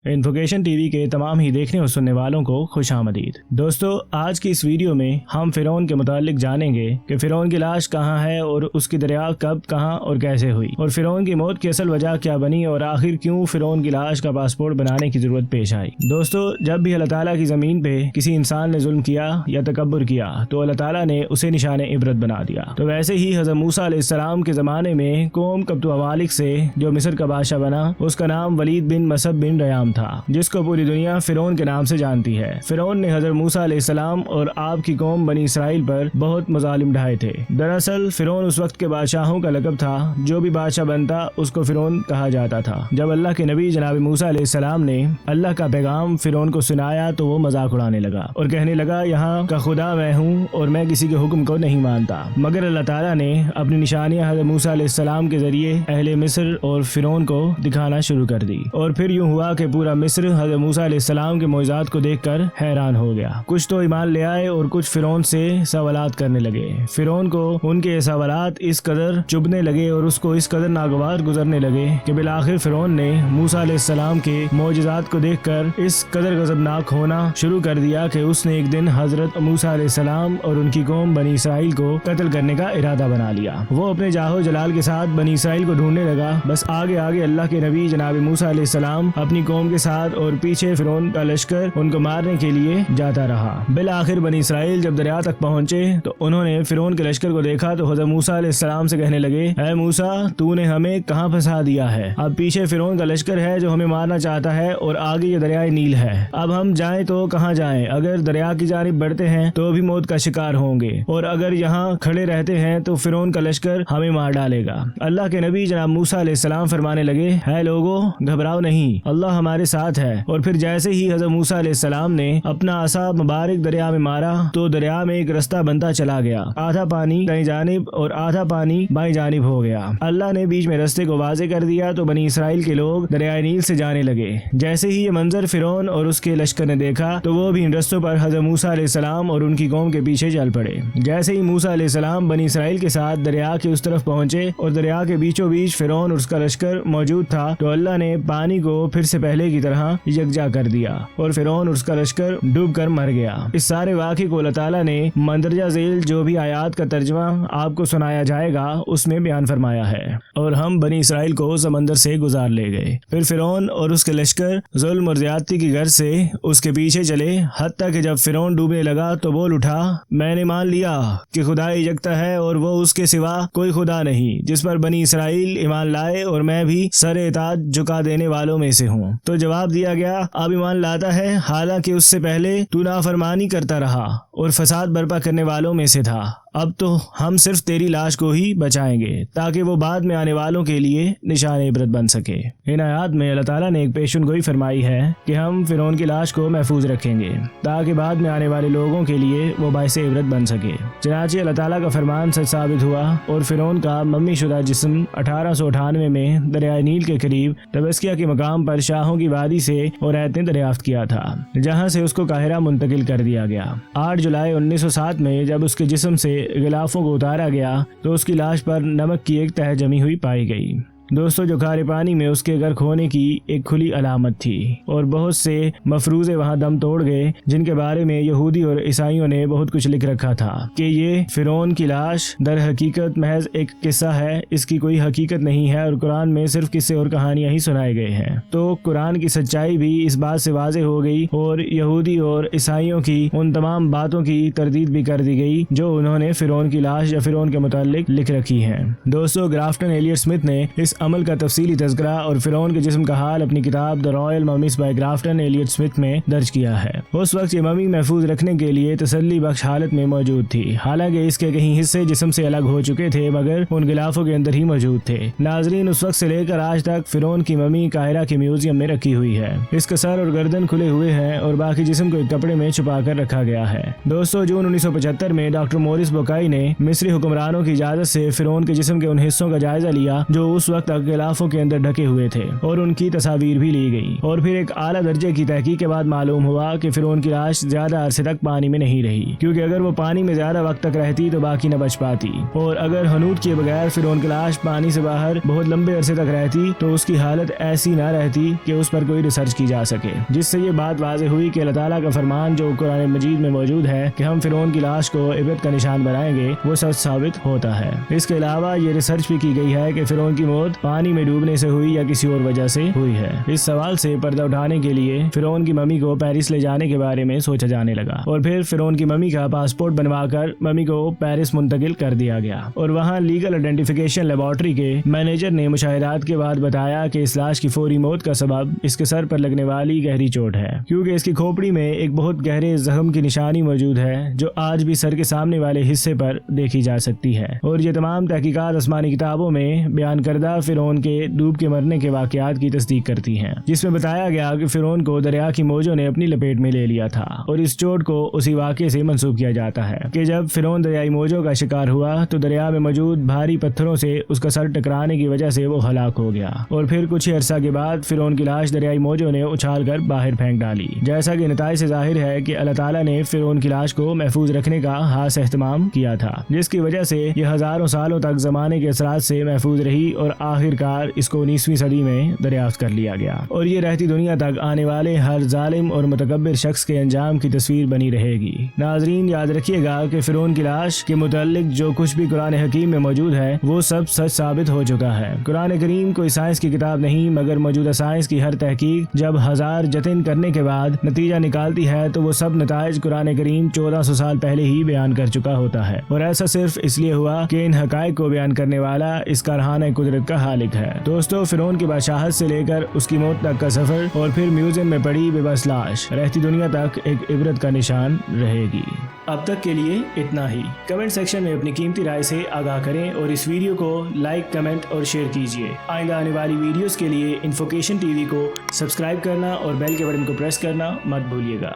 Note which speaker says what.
Speaker 1: इन्फोकेशन TV के तमाम ही देखने और सुनने वालों को खुश आमदीद। दोस्तों, आज की इस वीडियो में हम फिरौन के मुतालिक जानेंगे कि फिरौन की लाश कहाँ है और उसकी दरिया कब, कहाँ और कैसे हुई, और फिरौन की मौत की असल वजह क्या बनी, और आखिर क्यों फिरौन की लाश का पासपोर्ट बनाने की जरूरत पेश आई। दोस्तों, जब भी अल्लाह ताला की जमीन पे किसी इंसान ने जुल्म किया या तकब्बुर किया तो अल्लाह ताला ने उसे निशाने इबरत बना दिया। तो वैसे ही हज़रत मूसा अलैहिस्सलाम के ज़माने में कौम कब्तु अमालिक से जो मिस्र का बादशाह बना, उसका नाम वलीद बिन मसअब बिन रयाम था, जिसको पूरी दुनिया फिरौन के नाम से जानती है। फिरौन ने हज़रत मूसा अलैहिस्सलाम और आपकी कौम बनी इसराइल पर बहुत मज़ालिम ढाए थे। दरअसल फिरौन उस वक्त के बादशाहों का लक़ब था। जो भी बादशाह बनता उसको फिरौन कहा जाता था। जब अल्लाह के नबी जनाब मूसा अलैहिस्सलाम ने अल्लाह का पैगाम फिरौन को सुनाया तो वो मजाक उड़ाने लगा और कहने लगा, यहाँ का खुदा मैं हूँ और मैं किसी के हुक्म को नहीं मानता। मगर अल्लाह ताला ने अपनी निशानियाँ हज़रत मूसा अलैहिस्सलाम के जरिए अहले मिस्र और फिरौन को दिखाना शुरू कर दी, और फिर यूँ हुआ कि पूरा मिस्र हज़रत मूसा अलैहिस्सलाम के मोइज़ात को देखकर हैरान हो गया। कुछ तो ईमान ले आए और कुछ फिरौन से सवालात करने लगे। फिरौन को उनके सवालात इस कदर चुभने लगे और उसको इस कदर नागवार गुजरने लगे कि बिलाखिर फिरौन ने मूसा अलैहिस्सलाम के मोइज़ात को देखकर इस कदर गज़बनाक होना शुरू कर दिया कि उसने एक दिन हज़रत मूसा अलैहिस्सलाम और उनकी कौम बनी इसराइल को कत्ल करने का इरादा बना लिया। वो अपने जाहो जलाल के साथ बनी इसराइल को ढूंढने लगा। बस आगे आगे अल्लाह के नबी जनाब मूसा अलैहिस्सलाम अपनी कौम के साथ और पीछे फिरौन का लश्कर उनको मारने के लिए जाता रहा। बिल आखिर बनी इसराइल जब दरिया तक पहुंचे तो उन्होंने फिरौन के लश्कर को देखा तो हज़रत मूसा अलैहिस्सलाम से कहने लगे, ऐ मूसा, तूने हमें कहाँ फंसा दिया है। अब पीछे फिरौन का लश्कर है जो हमें मारना चाहता है और आगे ये दरियाए नील है। अब हम जाएं तो कहाँ जाएं? अगर दरिया की जानिब बढ़ते हैं तो भी मौत का शिकार होंगे, और अगर यहाँ खड़े रहते हैं तो फिरौन का लश्कर हमें मार डालेगा। अल्लाह के नबी जनाब मूसा अलैहिस्सलाम फरमाने लगे, है लोगो, घबराओ नहीं, अल्लाह हमारे साथ है। और फिर जैसे ही हज़रत मूसा अलैहिस्सलाम ने अपना असा मुबारक दरिया में मारा तो दरिया में एक रास्ता बनता चला गया। आधा पानी दाईं जानिब और आधा पानी बाईं जानिब हो गया। अल्लाह ने बीच में रास्ते को वाज़े कर दिया तो बनी इसराइल के लोग दरियाए नील से जाने लगे। जैसे ही ये मंजर फिरौन और उसके लश्कर ने देखा तो वो भी इन रस्तों पर हज़रत मूसा अलैहिस्सलाम और उनकी कौम के पीछे चल पड़े। जैसे ही मूसा अलैहिस्सलाम बनी इसराइल के साथ दरिया के उस तरफ पहुंचे और दरिया के बीचों बीच फिरौन और उसका लश्कर मौजूद था तो अल्लाह ने पानी को फिर से पहले की तरह यकजा कर दिया और फिरौन और उसका लश्कर डूब कर मर गया। इस सारे वाक़े को अल्लाह ताला ने मंदरजा झेल जो भी आयात का तर्जुमा आपको सुनाया जाएगा उसमें बयान फरमाया है। और हम बनी इसराइल को समंदर से गुजार ले गए। फिर फिरौन और उसके लश्कर जुल्म और ज़्यादती की गर्ज से उसके पीछे चले, हत्ता कि जब फिरौन डूबने लगा तो बोल उठा, मैंने मान लिया कि खुदा यकता है और वो उसके सिवा कोई खुदा नहीं, जिस पर बनी इसराइल ईमान लाए और मैं भी सर इताअत झुका देने वालों में से हूँ। तो जवाब दिया गया, अब ईमान लाता है, हालांकि उससे पहले तू नाफरमानी करता रहा और फसाद बर्पा करने वालों में से था। अब तो हम सिर्फ तेरी लाश को ही बचाएंगे ताकि वो बाद में आने वालों के लिए निशान इबरत बन सके। इन आयात में अल्लाह ताला ने एक पेशन गोई फरमाई है कि हम फिरौन की लाश को महफूज रखेंगे ताकि बाद में आने वाले लोगों के लिए वो बाइस इबरत बन सके। चनाचे अल्लाह ताला का फरमान सच साबित हुआ और फिरौन का मम्मी शुदा जिस्म 1898 में दरियाए नील के करीब तबस्किया के मकाम पर शाहों की वादी से और ऐतने दरियाफ्त किया था, जहाँ से उसको काहिरा मुंतकिल कर दिया गया। 8 जुलाई 1907 में जब उसके जिस्म से गिलाफों को उतारा गया तो उसकी लाश पर नमक की एक तह जमी हुई पाई गई। दोस्तों, जो खारे पानी में उसके गर्क होने की एक खुली अलामत थी और बहुत से मफरूज़े वहाँ दम तोड़ गए, जिनके बारे में यहूदी और ईसाइयों ने बहुत कुछ लिख रखा था कि ये फिरौन की लाश दर हकीकत महज एक किस्सा है, इसकी कोई हकीकत नहीं है और कुरान में सिर्फ किस्से और कहानियां ही सुनाए गए हैं। तो कुरान की सच्चाई भी इस बात से वाज़े हो गई और यहूदी और ईसाइयों की उन तमाम बातों की तरदीद भी कर दी गई जो उन्होंने फिरौन की लाश या फिरौन के मुताल्लिक लिख रखी है। दोस्तों, ग्राफ्टन एलियट स्मिथ ने इस अमल का तफसीली तज़किरा और फिरौन के जिस्म का हाल अपनी किताब the royal mummies by Grafton Elliot Smith में दर्ज किया है। उस वक्त ये ममी महफूज रखने के लिए तसल्ली बख्श हालत में मौजूद थी। हालांकि इसके कहीं हिस्से जिस्म से अलग हो चुके थे मगर उन गिलाफों के अंदर ही मौजूद थे। नाजरीन, उस वक्त से लेकर आज तक फिरौन की ममी काहिरा के म्यूजियम में रखी हुई है। इसका सर और गर्दन खुले हुए हैं और बाकी जिस्म को एक कपड़े में छुपा कर रखा गया है। दोस्तों, जून 1975 में डॉक्टर मोरिस बोकाई ने मिस्री हुक्मरानों की इजाजत से फिरौन के जिस्म के उन हिस्सों का जायजा लिया जो उस वक्त तक गिलाफों के अंदर ढके हुए थे और उनकी तस्वीर भी ली गई। और फिर एक आला दर्जे की तहकीक के बाद मालूम हुआ कि फिरौन की लाश ज्यादा अरसे तक पानी में नहीं रही, क्योंकि अगर वो पानी में ज्यादा वक्त तक रहती तो बाकी न बच पाती, और अगर हनूत किए बगैर फिरौन की लाश पानी से बाहर बहुत लंबे अरसे तक रहती तो उसकी हालत ऐसी न रहती कि उस पर कोई रिसर्च की जा सके। जिससे ये बात वाज़ेह हुई कि अल्लाह ताला का फरमान जो कुरान मजीद में मौजूद है कि हम फिरौन की लाश को इबरत का निशान बनाएंगे, वो सच साबित होता है। इसके अलावा ये रिसर्च भी की गई है कि फिरौन की मौत पानी में डूबने से हुई या किसी और वजह से हुई है। इस सवाल से पर्दा उठाने के लिए फिरौन की मम्मी को पेरिस ले जाने के बारे में सोचा जाने लगा और फिर फिरौन की मम्मी का पासपोर्ट बनवाकर मम्मी को पेरिस मुंतकिल कर दिया गया। और वहाँ लीगल आइडेंटिफिकेशन लेबोरेटरी के मैनेजर ने मुशाहिदात के बाद बताया कि इस लाश की फौरी मौत का सबब इसके सर पर लगने वाली गहरी चोट है, क्योंकि इसकी खोपड़ी में एक बहुत गहरे जख्म की निशानी मौजूद है जो आज भी सर के सामने वाले हिस्से पर देखी जा सकती है। और ये तमाम तहकीकात आसमानी किताबों में बयान करदा फिरौन के डूब के मरने के वाकयात की तस्दीक करती हैं, जिसमें बताया गया कि फिरौन को दरिया की मौजों ने अपनी लपेट में ले लिया था। और इस चोट को उसी वाक़े से मंसूब किया जाता है कि जब फिरौन दरियाई मौजों का शिकार हुआ तो दरिया में मौजूद भारी पत्थरों से उसका सर टकराने की वजह से वो हलाक हो गया। और फिर कुछ ही अरसा के बाद फिरौन की लाश दरियाई मौजों ने उछाल कर बाहर फेंक डाली। जैसा कि नताइज से जाहिर है कि अल्लाह ताला ने फिरौन की लाश को महफूज रखने का खास एहतमाम किया था, जिसकी वजह से ये हजारों सालों तक जमाने के असरात से महफूज रही और आखिरकार इसको 19वीं सदी में दरियाफ्त कर लिया गया। और ये रहती दुनिया तक आने वाले हर जालिम और मुतकब्बिर शख्स के अंजाम की तस्वीर बनी रहेगी। नाजरीन, याद रखिएगा कि फिरौन की लाश के मुतालिक जो कुछ भी कुरान हकीम में मौजूद है वो सब सच साबित हो चुका है। कुरान करीम कोई साइंस की किताब नहीं, मगर मौजूदा साइंस की हर तहकीक जब हजार जतन करने के बाद नतीजा निकालती है तो वो सब नताइज कुरान करीम 1400 साल पहले ही बयान कर चुका होता है। और ऐसा सिर्फ इसलिए हुआ कि इन हकायक को बयान करने वाला इस कारखाना कुदरत का खालिक है। दोस्तों, फिरौन की बादशाहत से लेकर उसकी मौत तक का सफर और फिर म्यूजियम में पड़ी बेबस लाश रहती दुनिया तक एक इबरत का निशान रहेगी। अब तक के लिए इतना ही। कमेंट सेक्शन में अपनी कीमती राय से आगाह करें और इस वीडियो को लाइक, कमेंट और शेयर कीजिए। आइंदा आने वाली वीडियोस के लिए इन्फोकेशन टीवी को सब्सक्राइब करना और बेल के बटन को प्रेस करना मत भूलिएगा।